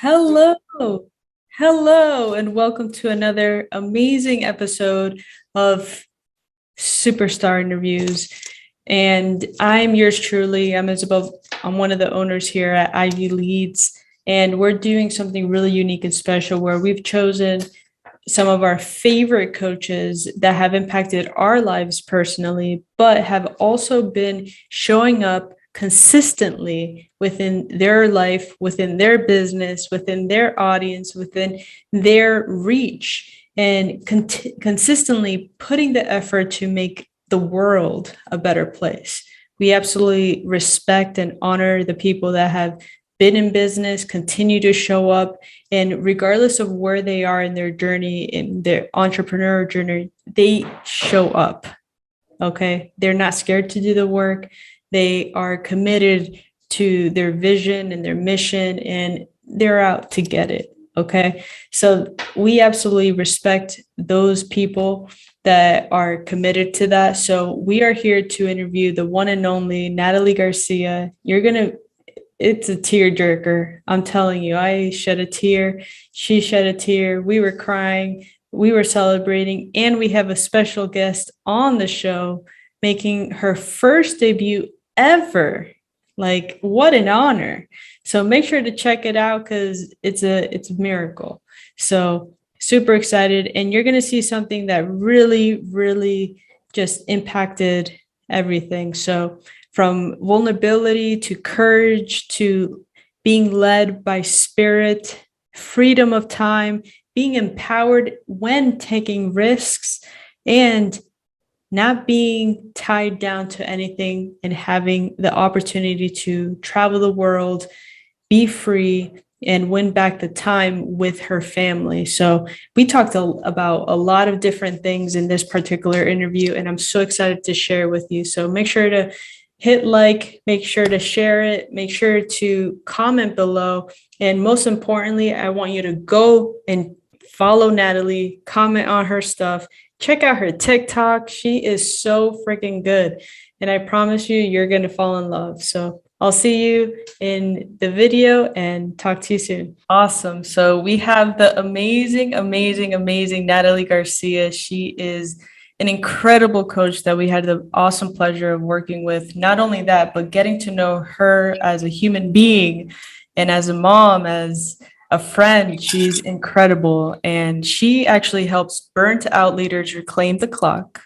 Hello, hello, and welcome to another amazing episode of Superstar Interviews. And I'm yours truly. I'm Isabel. I'm one of the owners here at Ivy LEADZ, and we're doing something really unique and special where we've chosen some of our favorite coaches that have impacted our lives personally, but have also been showing up consistently within their life, within their business, within their audience, within their reach, and consistently putting the effort to make the world a better place. We absolutely respect and honor the people that have been in business, continue to show up, and regardless of where they are in their journey, in their entrepreneurial journey, they show up. Okay. They're not scared to do the work. They are committed to their vision and their mission, and they're out to get it. Okay. So we absolutely respect those people that are committed to that. So we are here to interview the one and only Natalie Garcia. It's a tear jerker. I'm telling you, I shed a tear. She shed a tear. We were crying. We were celebrating. And we have a special guest on the show making her first debut ever. Like, what an honor. So make sure to check it out because it's a miracle. So super excited. And you're gonna see something that really, really just impacted everything. So from vulnerability to courage to being led by spirit, freedom of time, being empowered when taking risks, and not being tied down to anything and having the opportunity to travel the world, be free, and win back the time with her family. So we talked about a lot of different things in this particular interview, and I'm so excited to share with you. So make sure to hit like, make sure to share it, make sure to comment below. And most importantly, I want you to go and follow Natalie, comment on her stuff, check out her TikTok. She is so freaking good. And I promise you, you're going to fall in love. So I'll see you in the video and talk to you soon. Awesome. So we have the amazing, amazing, amazing Natalie Garcia. She is an incredible coach that we had the awesome pleasure of working with. Not only that, but getting to know her as a human being and as a mom, as a friend. She's incredible. And she actually helps burnt out leaders reclaim the clock.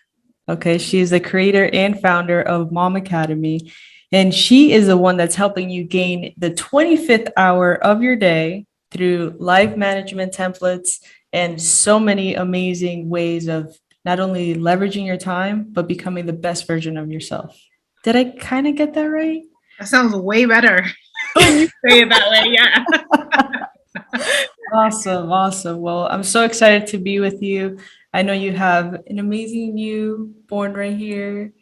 Okay. She is the creator and founder of Mom Academy. And she is the one that's helping you gain the 25th hour of your day through life management templates and so many amazing ways of not only leveraging your time, but becoming the best version of yourself. Did I kind of get that right? That sounds way better when you say it that way. Yeah. Awesome. Awesome. Well, I'm so excited to be with you. I know you have an amazing newborn right here.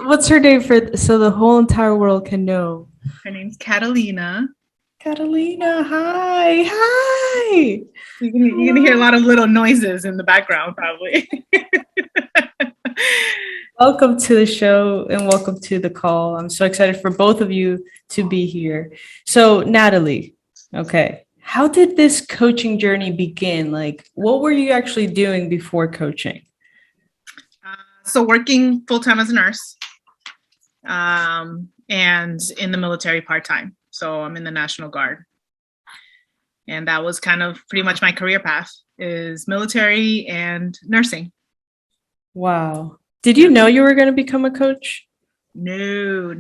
What's her name so the whole entire world can know? Her name's Catalina. Catalina, hi. Hi. You're gonna hear a lot of little noises in the background, probably. Welcome to the show and welcome to the call. I'm so excited for both of you to be here. So, Natalie, okay, how did this coaching journey begin? Like, what were you actually doing before coaching? So, working full-time as a nurse, and in the military part-time. So I'm in the National Guard. And that was kind of pretty much my career path, is military and nursing. Wow. Did you know you were going to become a coach? No.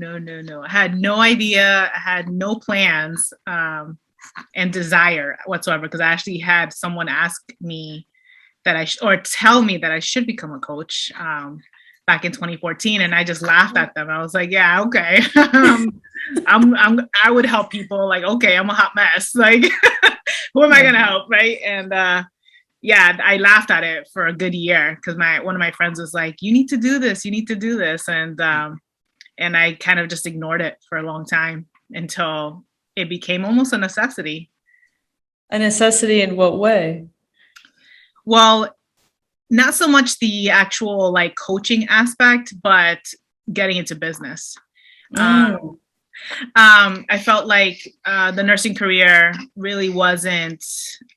I had no idea. I had no plans and desire whatsoever, because I actually had someone ask me or tell me that I should become a coach back in 2014, and I just laughed at them. I was like, yeah, okay. I would help people. Like, okay, I'm a hot mess. Like, who am I gonna help, right? And yeah, I laughed at it for a good year because one of my friends was like, you need to do this, and I kind of just ignored it for a long time until it became almost a necessity. A necessity in what way? Well, not so much the actual like coaching aspect, but getting into business. I felt like the nursing career really wasn't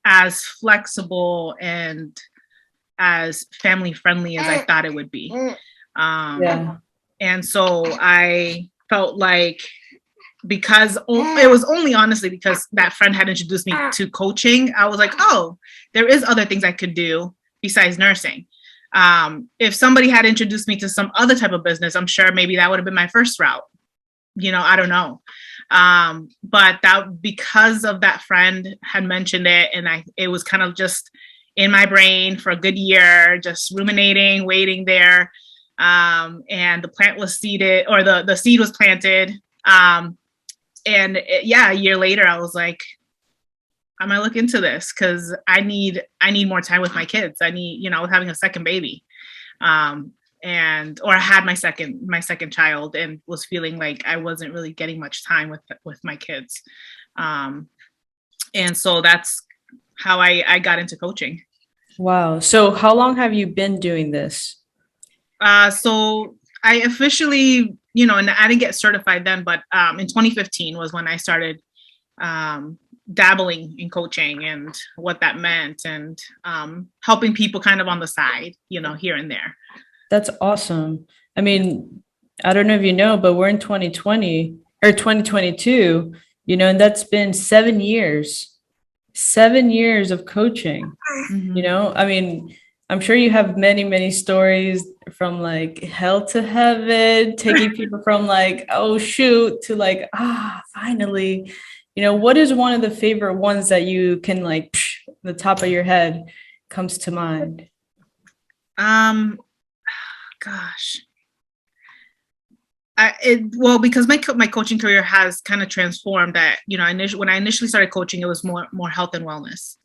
as flexible and as family friendly as I thought it would be. Yeah. And so I felt like, because it was only honestly because that friend had introduced me to coaching, I was like, oh, there is other things I could do besides nursing. If somebody had introduced me to some other type of business, I'm sure maybe that would have been my first route. I don't know. But that, because of that friend had mentioned it, and it was kind of just in my brain for a good year, just ruminating, waiting there. And the plant was seeded, or the seed was planted. A year later, I was like, I'm gonna look into this because I need more time with my kids. I was having a second baby. Or I had my second child and was feeling like I wasn't really getting much time with my kids. And so that's how I got into coaching. Wow. So how long have you been doing this? So I officially, and I didn't get certified then, but in 2015 was when I started dabbling in coaching and what that meant, and helping people kind of on the side, here and there. That's awesome. I mean, I don't know if you know, but we're in 2020 or 2022, and that's been 7 years, 7 years of coaching. Mm-hmm. I mean, I'm sure you have many, many stories from like hell to heaven, taking people from like, oh, shoot, to like, finally. What is one of the favorite ones that you can like, the top of your head comes to mind? Gosh. Because my coaching career has kind of transformed. That when I initially started coaching, it was more health and wellness.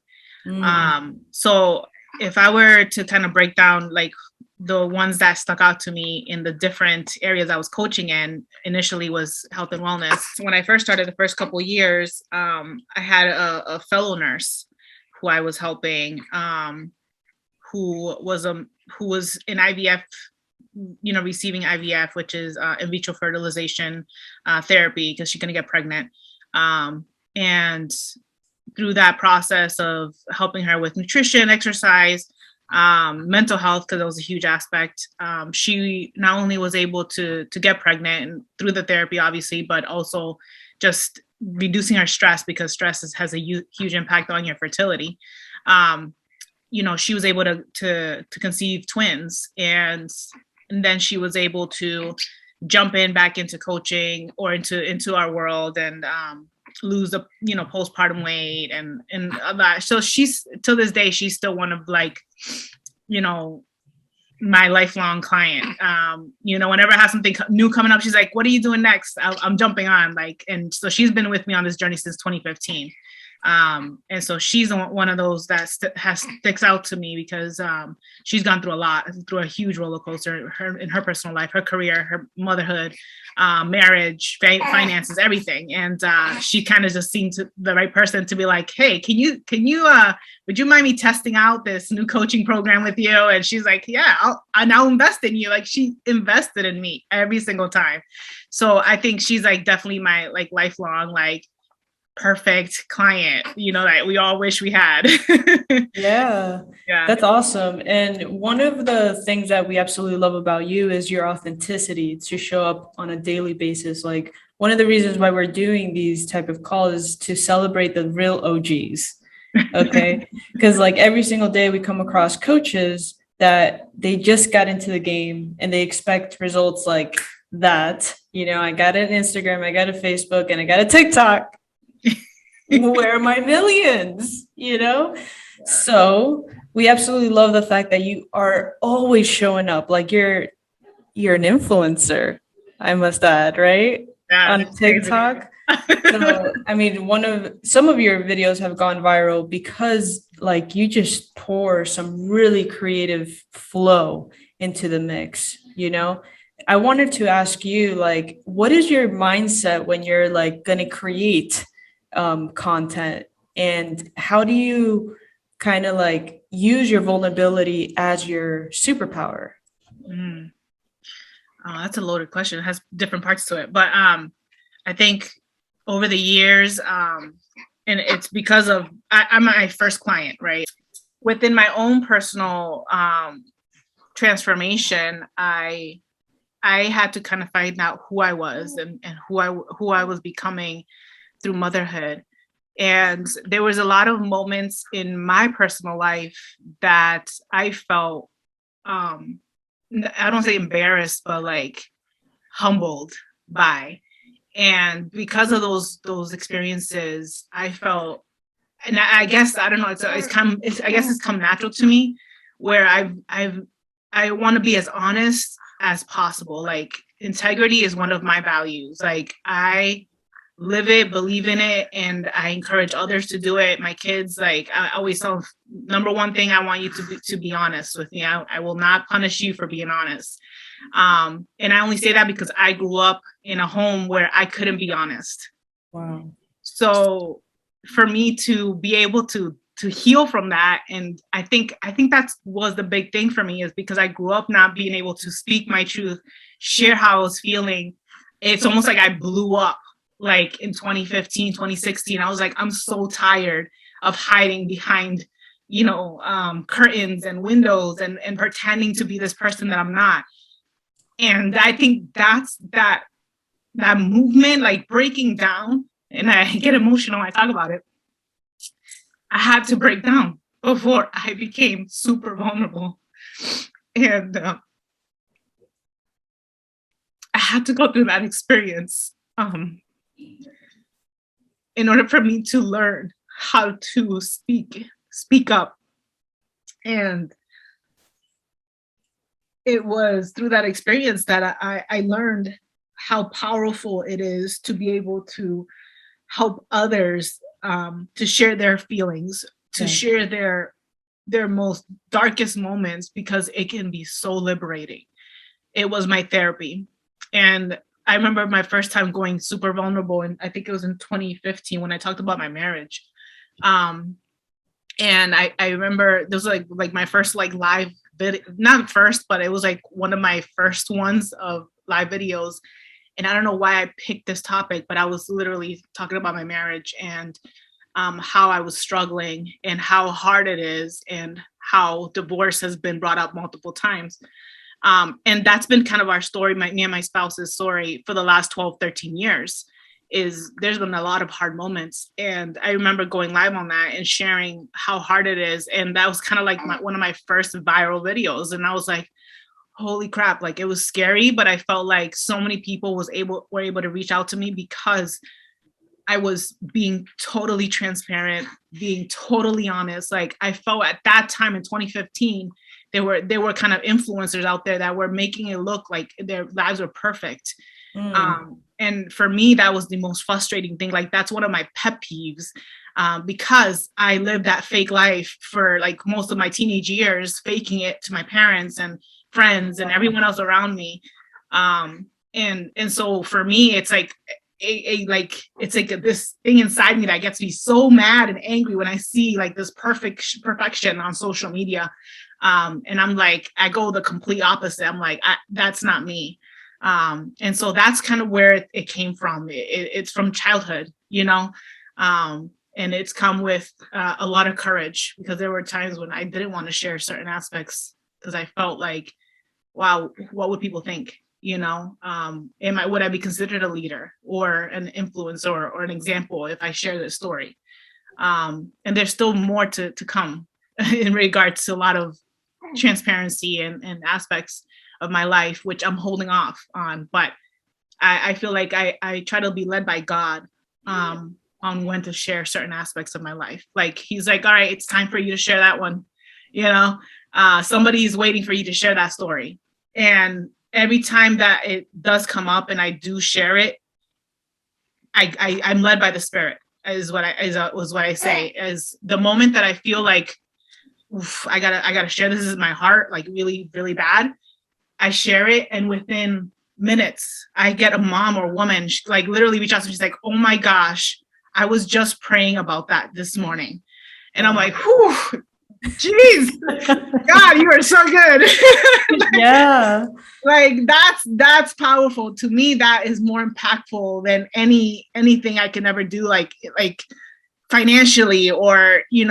So if I were to kind of break down like the ones that stuck out to me in the different areas I was coaching in, initially was health and wellness. When I first started, the first couple of years, I had a fellow nurse who I was helping, who was in IVF, receiving IVF, which is in vitro fertilization therapy, because she couldn't get pregnant. And through that process of helping her with nutrition, exercise, mental health, because it was a huge aspect, she not only was able to get pregnant and through the therapy, obviously, but also just reducing her stress, because stress has a huge impact on your fertility. She was able to conceive twins, and then she was able to jump in back into coaching or into our world, and lose the postpartum weight and that. So she's, till this day, she's still one of like my lifelong client. Whenever I have something new coming up, she's like, what are you doing next? I'm jumping on, like. And so she's been with me on this journey since 2015. And so she's one of those that sticks out to me, because she's gone through a huge roller coaster in her personal life, her career, her motherhood, marriage, finances, everything. And she kind of just seemed the right person to be like, hey, can you would you mind me testing out this new coaching program with you? And she's like, yeah, I'll invest in you. Like, she invested in me every single time. So I think she's like definitely my like lifelong, like, perfect client, that we all wish we had. Yeah, Yeah. that's awesome. And one of the things that we absolutely love about you is your authenticity to show up on a daily basis. Like, one of the reasons why we're doing these type of calls is to celebrate the real OGs. Okay. Because like every single day we come across coaches that they just got into the game and they expect results like that. I got an Instagram, I got a Facebook, and I got a TikTok. Where are my millions? So we absolutely love the fact that you are always showing up. Like, you're an influencer, I must add, right? Yeah, on TikTok. So I mean, some of your videos have gone viral because like you just pour some really creative flow into the mix. I wanted to ask you, like, what is your mindset when you're like going to create content, and how do you kind of like use your vulnerability as your superpower? Oh, that's a loaded question. It has different parts to it, but I think over the years, and it's because of I'm my first client, right? Within my own personal transformation, I had to kind of find out who I was and who I was becoming through motherhood. And there was a lot of moments in my personal life that I felt, I don't say embarrassed, but like humbled by. And because of those experiences, I felt, and I guess I don't know, I guess it's come natural to me, where I want to be as honest as possible. Like integrity is one of my values. Like I live it, believe in it, and I encourage others to do it. My kids, like I always tell them, number one thing, I want you to be honest with me. I will not punish you for being honest. And I only say that because I grew up in a home where I couldn't be honest. Wow. So for me to be able to heal from that, and I think that was the big thing for me, is because I grew up not being able to speak my truth, share how I was feeling. It's almost like I blew up like in 2015, 2016. I was like, I'm so tired of hiding behind, curtains and windows and pretending to be this person that I'm not. And I think that's that movement, like breaking down, and I get emotional when I talk about it. I had to break down before I became super vulnerable. And I had to go through that experience in order for me to learn how to speak up. And it was through that experience that I learned how powerful it is to be able to help others, to share their feelings, to share their most darkest moments, because it can be so liberating. It was my therapy. And I remember my first time going super vulnerable, and I think it was in 2015 when I talked about my marriage. And I remember there was like my first like live video, not first, but it was like one of my first ones of live videos. And I don't know why I picked this topic, but I was literally talking about my marriage and how I was struggling and how hard it is and how divorce has been brought up multiple times. And that's been kind of our story, me and my spouse's story for the last 12, 13 years, is there's been a lot of hard moments. And I remember going live on that and sharing how hard it is. And that was kind of like one of my first viral videos. And I was like, holy crap, like it was scary, but I felt like so many people were able to reach out to me because I was being totally transparent, being totally honest. Like I felt at that time in 2015, there were kind of influencers out there that were making it look like their lives were perfect. And for me, that was the most frustrating thing. Like that's one of my pet peeves, because I lived that fake life for like most of my teenage years, faking it to my parents and friends and everyone else around me. And so for me, it's like it's like this thing inside me that gets me so mad and angry when I see like this perfection on social media. And I'm like, I go the complete opposite. I'm like, that's not me. And so that's kind of where it came from. It's from childhood, and it's come with a lot of courage, because there were times when I didn't want to share certain aspects because I felt like, wow, what would people think? Would I be considered a leader or an influencer or an example if I share this story? And there's still more to come in regards to a lot of transparency and aspects of my life, which I'm holding off on. But I feel like I try to be led by God on when to share certain aspects of my life. Like he's like, all right, it's time for you to share that one. Somebody's waiting for you to share that story. And every time that it does come up and I do share it, I'm led by the Spirit, is what I say. As the moment that I feel like, oof, I gotta share this is my heart, like really, really bad, I share it, and within minutes, I get a mom or woman like literally reach out to me. She's like, "Oh my gosh, I was just praying about that this morning," and I'm like, "Whew, Jeez, God, you are so good. Yeah. Like that's powerful to me. That is more impactful than anything I can ever do. Like financially, or I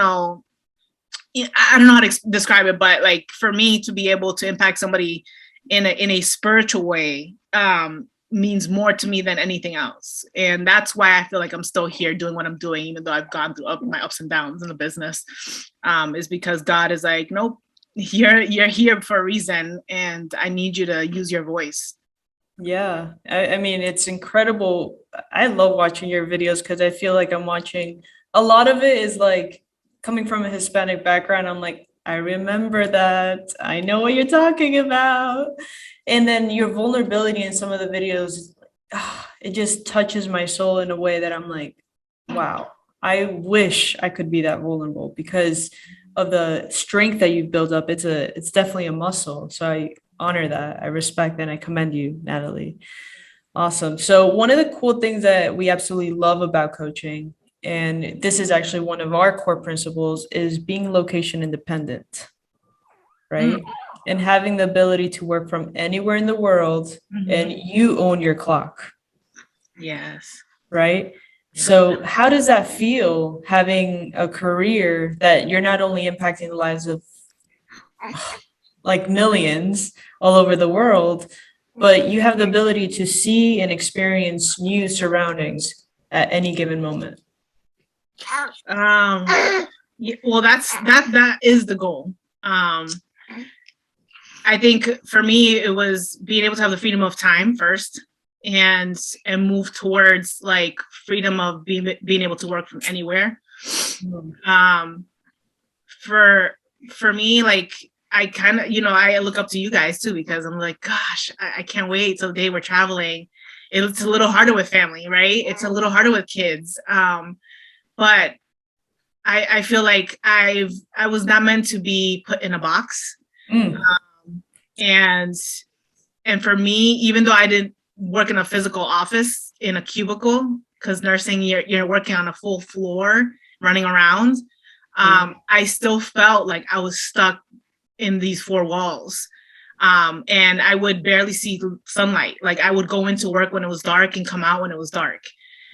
don't know how to describe it, but like for me to be able to impact somebody in a spiritual way means more to me than anything else. And that's why I feel like I'm still here doing what I'm doing, even though I've gone through my ups and downs in the business, is because God is like, nope, you're here for a reason, and I need you to use your voice. Yeah. I mean, it's incredible. I love watching your videos because I feel like I'm watching a lot of it is like coming from a Hispanic background. I'm like, I remember that. I know what you're talking about. And then your vulnerability in some of the videos, it just touches my soul in a way that I'm like, wow, I wish I could be that vulnerable because of the strength that you've built up. It's definitely a muscle. So I honor that. I respect and I commend you, Natalie. Awesome. So one of the cool things that we absolutely love about coaching, and this is actually one of our core principles, is being location independent, Mm. right? And having the ability to work from anywhere in the world and you own your clock, Yes. right? So how does that feel having a career that you're not only impacting the lives of like millions all over the world, but you have the ability to see and experience new surroundings at any given moment? Um, well, that is the goal. I think for me, it was being able to have the freedom of time first, and move towards like freedom of being able to work from anywhere. Um, for for me, like I kind of, I look up to you guys too, because I'm like, gosh, I can't wait till the day we're traveling. It's a little harder with family, right? It's a little harder with kids. But I feel like I was not meant to be put in a box. Mm. And for me, even though I didn't work in a physical office in a cubicle, because nursing, you're working on a full floor, running around, I still felt like I was stuck in these four walls. And I would barely see sunlight. Like I would go into work when it was dark and come out when it was dark.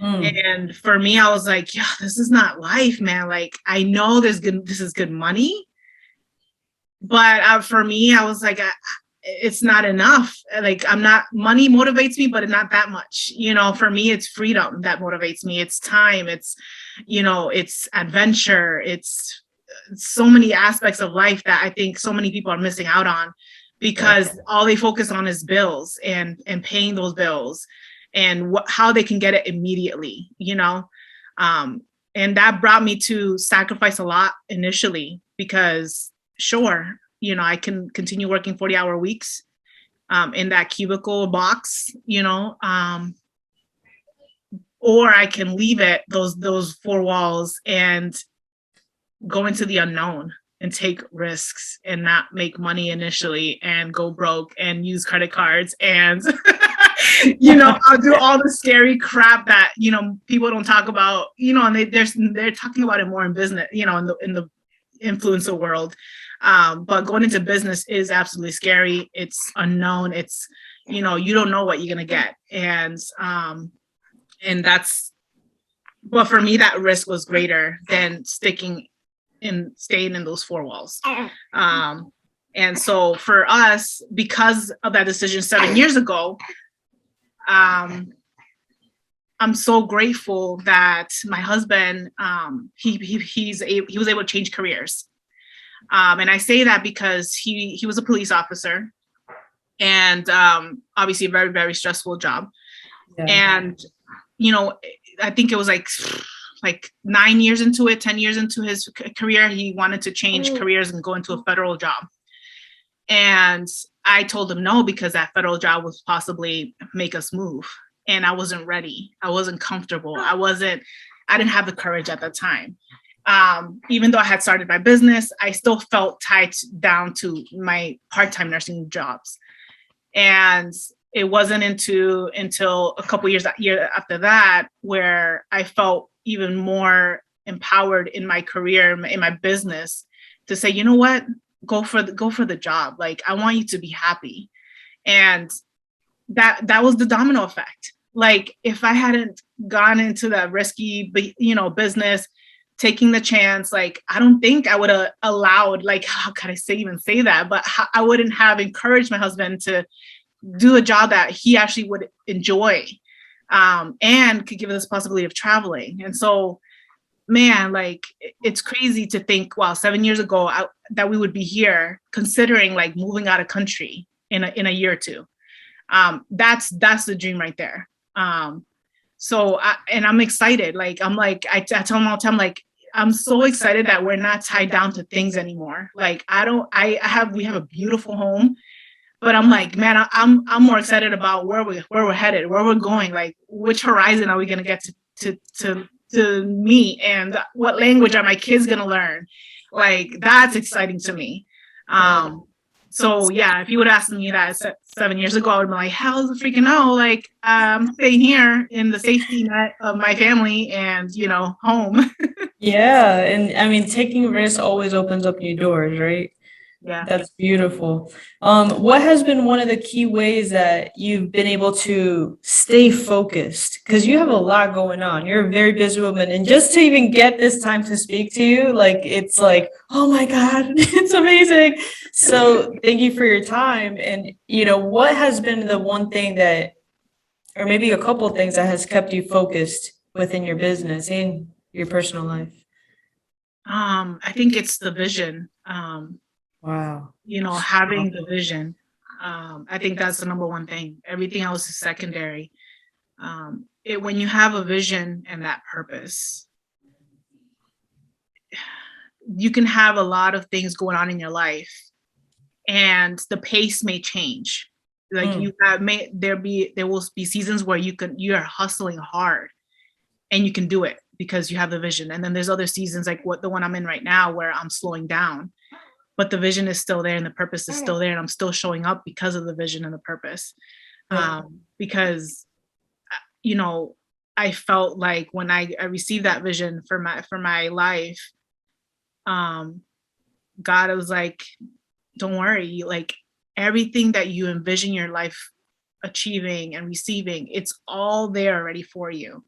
Mm. And for me, I was like, yeah, this is not life, man. Like I know this is good money, but for me, I was like, it's not enough. Like I'm not, money motivates me, but not that much. For me, it's freedom that motivates me. It's time. It's adventure. It's so many aspects of life that I think so many people are missing out on, because all they focus on is bills and paying those bills, and how they can get it immediately. And that brought me to sacrifice a lot initially, because sure, I can continue working 40-hour weeks in that cubicle box, or I can leave it, those four walls, and go into the unknown and take risks and not make money initially and go broke and use credit cards and I'll do all the scary crap that people don't talk about, and they're talking about it more in business, in the influencer world. But going into business is absolutely scary. It's unknown. It's you don't know what you're gonna get, and that's. But for me, that risk was greater than staying in those four walls. And so for us, because of that decision 7 years ago, I'm so grateful that my husband, he was able to change careers. And I say that because he was a police officer, and obviously a very, very stressful job. Yeah. And, I think it was like 9 years into it, 10 years into his career, he wanted to change careers and go into a federal job. And I told him no, because that federal job would possibly make us move. And I wasn't ready. I wasn't comfortable. I didn't have the courage at the time. Even though I had started my business, I still felt tied down to my part-time nursing jobs. And it wasn't until a couple years after that where I felt even more empowered in my career, in my business, to say, you know what, go for the job. Like, I want you to be happy. And that was the domino effect. Like, if I hadn't gone into that risky, business, taking the chance, like, I don't think I would have allowed, like, how could I even say that? But I wouldn't have encouraged my husband to do a job that he actually would enjoy, and could give us the possibility of traveling. And so, man, like, it's crazy to think, wow, 7 years ago that we would be here considering like moving out of country in a year or two. That's the dream right there. So I'm excited. Like, I tell them all the time, like, I'm so excited that we're not tied down to things anymore. Like, we have a beautiful home, but I'm like, man, I'm more excited about where we're headed, where we're going, like, which horizon are we going to get to meet, and what language are my kids going to learn? Like, that's exciting to me. So yeah, if you would ask me that 7 years ago, I would be like, hell is a freaking no. Like, I'm staying here in the safety net of my family and, home. Yeah. And I mean, taking risks always opens up new doors, right? Yeah. That's beautiful. What has been one of the key ways that you've been able to stay focused? Because you have a lot going on. You're a very busy woman. And just to even get this time to speak to you, like, it's like, oh my God, it's amazing. So thank you for your time. And, what has been the one thing that, or maybe a couple of things that has kept you focused within your business and your personal life? I think it's the vision. Wow. Having the vision. I think that's the number one thing. Everything else is secondary. When you have a vision and that purpose, you can have a lot of things going on in your life, and the pace may change. Like, there will be seasons where you are hustling hard, and you can do it because you have the vision. And then there's other seasons, like the one I'm in right now, where I'm slowing down. But the vision is still there and the purpose is still there. And I'm still showing up because of the vision and the purpose. Because, I felt like when I received that vision for my life, God was like, don't worry, like, everything that you envision your life achieving and receiving, it's all there already for you.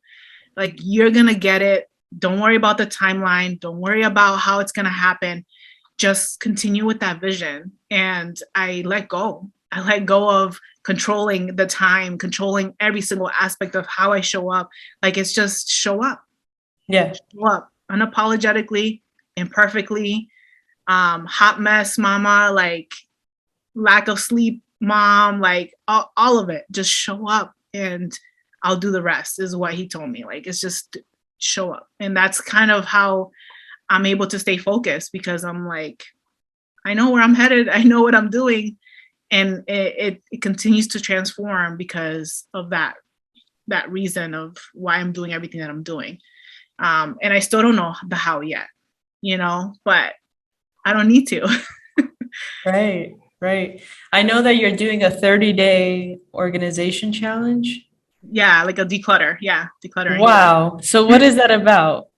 Like, you're going to get it. Don't worry about the timeline. Don't worry about how it's going to happen. Just continue with that vision. And I let go. I let go of controlling the time, controlling every single aspect of how I show up. Like, it's just show up. Yeah. Show up unapologetically, imperfectly, hot mess mama, like, lack of sleep mom, like, all of it. Just show up and I'll do the rest, is what he told me. Like, it's just show up. And that's kind of how I'm able to stay focused, because I'm like, I know where I'm headed. I know what I'm doing. And it continues to transform because of that reason of why I'm doing everything that I'm doing. And I still don't know the how yet, but I don't need to. Right. I know that you're doing a 30-day organization challenge. Yeah, like a declutter. Yeah, decluttering. Wow. So what is that about?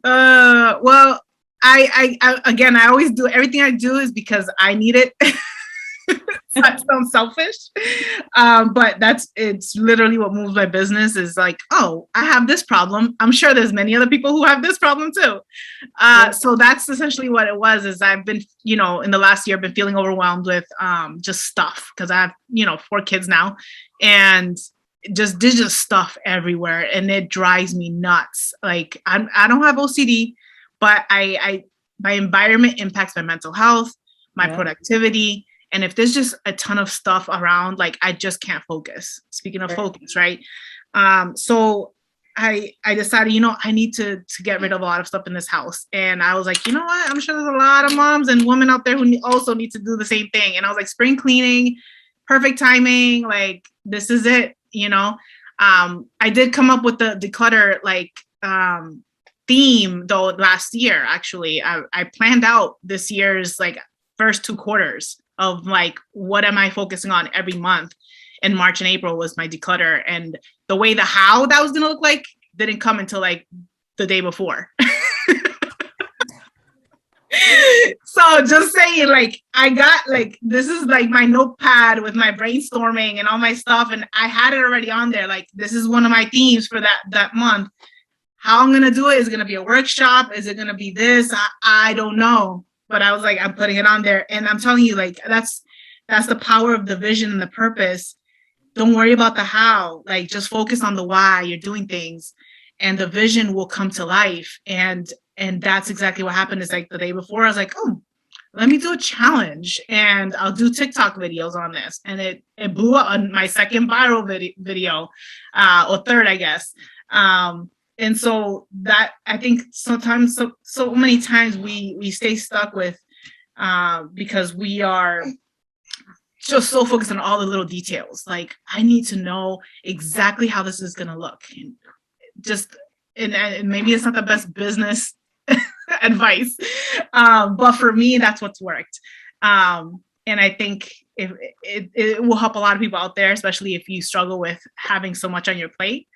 Well, I again, I always do everything I do is because I need it. That sounds selfish, but it's literally what moves my business. Is like, oh, I have this problem. I'm sure there's many other people who have this problem too. So that's essentially what it was. Is I've been, in the last year, been feeling overwhelmed with just stuff, because I have 4 kids now, and there's just stuff everywhere, and it drives me nuts. Like, I don't have OCD, but my environment impacts my mental health, my productivity. And if there's just a ton of stuff around, like, I just can't focus. Speaking of focus, right? So I decided, I need to get rid of a lot of stuff in this house. And I was like, you know what? I'm sure there's a lot of moms and women out there who also need to do the same thing. And I was like, spring cleaning, perfect timing. Like, this is it, I did come up with the declutter, like, theme though last year. Actually, I planned out this year's, like, first 2 quarters of, like, what am I focusing on every month. And March and April was my declutter. And the how that was going to look like didn't come until, like, the day before. So just saying, like, I got like, this is like my notepad with my brainstorming and all my stuff. And I had it already on there. Like, this is one of my themes for that month. How I'm going to do it is going to be a workshop. Is it going to be this? I don't know. But I was like, I'm putting it on there. And I'm telling you, like, that's the power of the vision and the purpose. Don't worry about the how, like, just focus on the why you're doing things, and the vision will come to life. And that's exactly what happened. Is like the day before, I was like, oh, let me do a challenge and I'll do TikTok videos on this. And it blew up on my second viral video, or third, I guess. And so that, I think sometimes, so many times we stay stuck with, because we are just so focused on all the little details. Like, I need to know exactly how this is going to look. And just, and maybe it's not the best business advice, but for me, that's what's worked. And I think it will help a lot of people out there, especially if you struggle with having so much on your plate,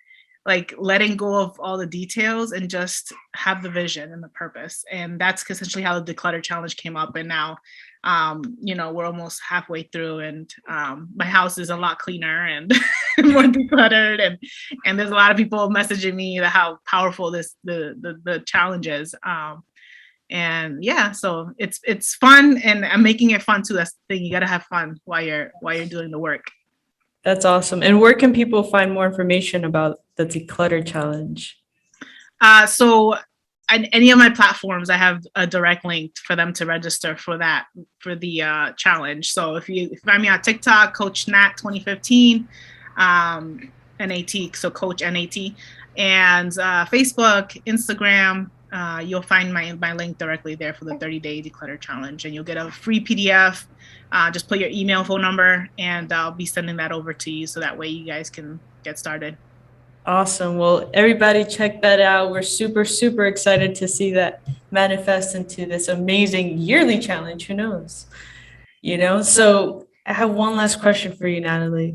like letting go of all the details and just have the vision and the purpose. And that's essentially how the Declutter challenge came up. And now, we're almost halfway through, and my house is a lot cleaner and more decluttered. And there's a lot of people messaging me how powerful the challenge is. And yeah, so it's fun, and I'm making it fun too. That's the thing. You got to have fun while you're doing the work. That's awesome. And where can people find more information about the Declutter challenge? So on any of my platforms, I have a direct link for them to register for the challenge. So if you find me on TikTok, Coach Nat 2015, NAT, so Coach NAT, and Facebook, Instagram, you'll find my link directly there for the 30-day Declutter challenge, and you'll get a free PDF. Just put your email, phone number, and I'll be sending that over to you, so that way you guys can get started. Awesome. Well, everybody check that out. We're super, super excited to see that manifest into this amazing yearly challenge. Who knows? So I have one last question for you, Natalie.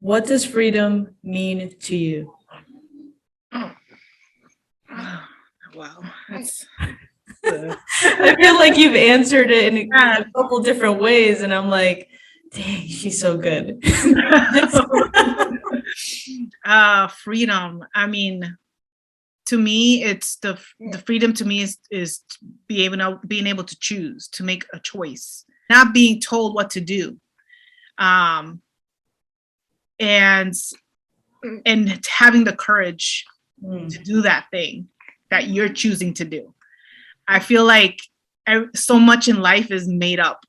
What does freedom mean to you? Wow. That's I feel like you've answered it in a couple different ways, and I'm like, dang, she's so good. Freedom. I mean, to me, it's the freedom to me is being able to choose, to make a choice, not being told what to do, and having the courage to do that thing that you're choosing to do. I feel like so much in life is made up.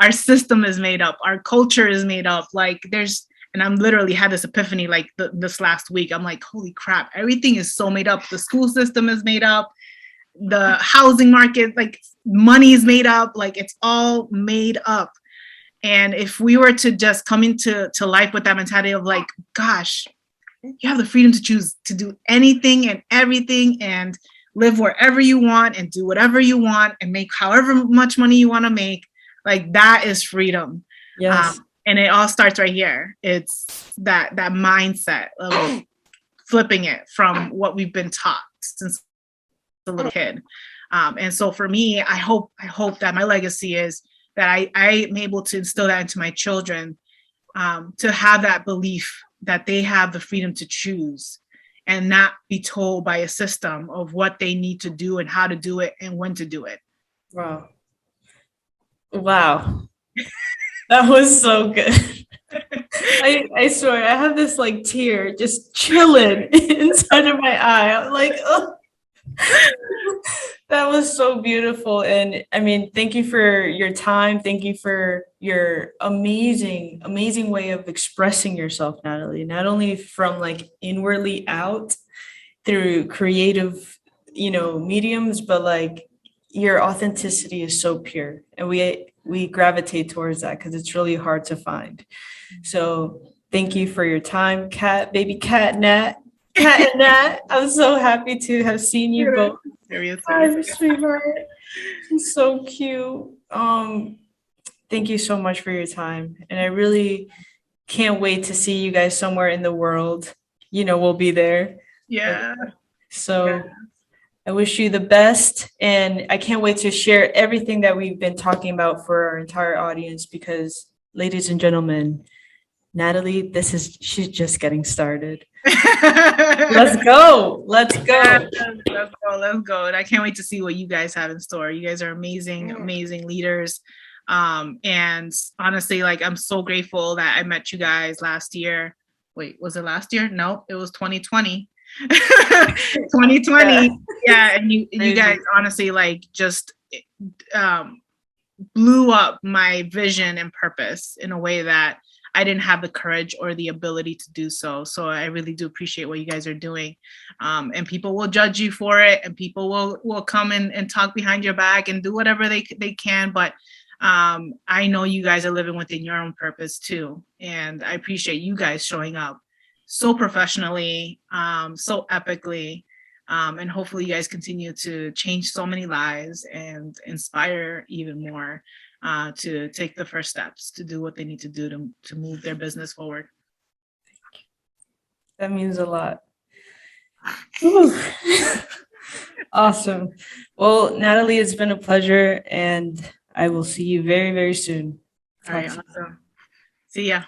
Our system is made up. Our culture is made up. Like and I'm literally had this epiphany like this last week. I'm like, holy crap, everything is so made up. The school system is made up. The housing market, like money is made up. Like it's all made up. And if we were to just come into life with that mentality of like, gosh, you have the freedom to choose to do anything and everything and live wherever you want and do whatever you want and make however much money you want to make, like that is freedom. Yes. And it all starts right here. It's that mindset of flipping it from what we've been taught since a little kid. And so for me, I hope that my legacy is that I'm able to instill that into my children, to have that belief that they have the freedom to choose and not be told by a system of what they need to do and how to do it and when to do it. Wow. That was so good. I swear, I have this like tear just chilling inside of my eye. I'm like, oh, that was so beautiful. And I mean, thank you for your time. Thank you for your amazing, amazing way of expressing yourself, Natalie, not only from like inwardly out through creative, mediums, but like your authenticity is so pure. And we gravitate towards that because it's really hard to find. So thank you for your time, baby Cat and Nat. I'm so happy to have seen you both. Hi, sweetheart. She's so cute. Thank you so much for your time. And I really can't wait to see you guys somewhere in the world. We'll be there. Yeah. So I wish you the best, and I can't wait to share everything that we've been talking about for our entire audience because, ladies and gentlemen, Natalie, she's just getting started. Let's go. Let's go. Yes, let's go. Let's go. And I can't wait to see what you guys have in store. You guys are amazing, amazing leaders. And honestly, like I'm so grateful that I met you guys last year. Wait, was it last year? No, it was 2020. 2020. Yeah, and you guys honestly like just blew up my vision and purpose in a way that I didn't have the courage or the ability to do so. So I really do appreciate what you guys are doing. And people will judge you for it, and people will come and talk behind your back and do whatever they can. But I know you guys are living within your own purpose too. And I appreciate you guys showing up so professionally, so epically. And hopefully you guys continue to change so many lives and inspire even more to take the first steps to do what they need to do to move their business forward. That means a lot. Awesome. Well, Natalie, it's been a pleasure, and I will see you very, very soon. All right, awesome. See ya.